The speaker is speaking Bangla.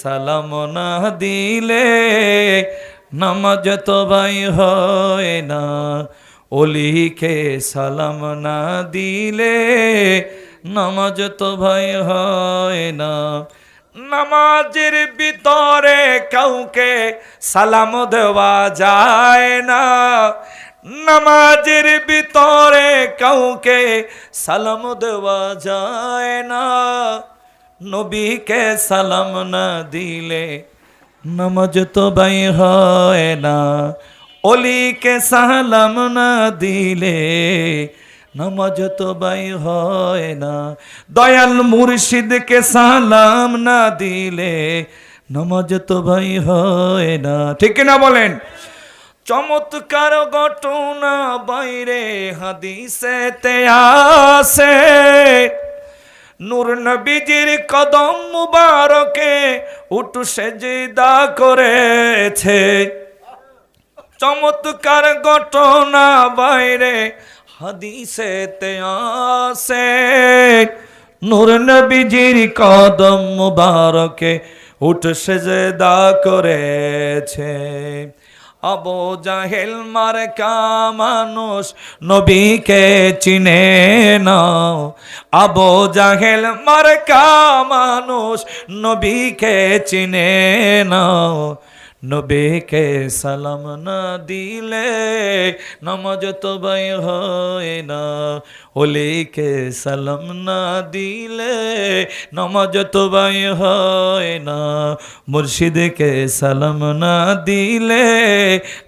সালাম না দিলে নামাজ তো ভাই হয় না। অলিকে সালাম না দিলে নামাজ তো ভাই হয় না। নামাজের ভিতরে কাউকে সালাম দেওয়া যায় না। নামাজের ভিতরে কাউকে সালাম দেওয়া যায় না। নবীকে সালাম না দিলে নামাজ তো ভাই হয় না। অলিকে সালাম না দিলে নামাজ তো ভাই হয় না। দয়াল মুর্শিদকে সালাম না দিলে নামাজ তো ভাই হয় না। ঠিক না বলেন? চমৎকার ঘটনা বাইরে হাদিসেতে আসে। নূর নবীজির কদম মুবারকে উঠু সেজদা করেছে। চমৎকার ঘটনা বাইরে হাদিসেতে আসে। নূর নবীজির কদম মুবারকে উঠু সেজদা করেছে। আবু জাহেল মার্কা মানুষ নবীকে চিনে না। আবু জাহেল মার্কা মানুষ নবীকে চিনে না। নবীকে সালাম না দিলে নামাজ তো ভাই হয় না। অলিকে সালাম না দিলে নামাজ তো ভাই হয় না। মুর্শিদকে সালাম না দিলে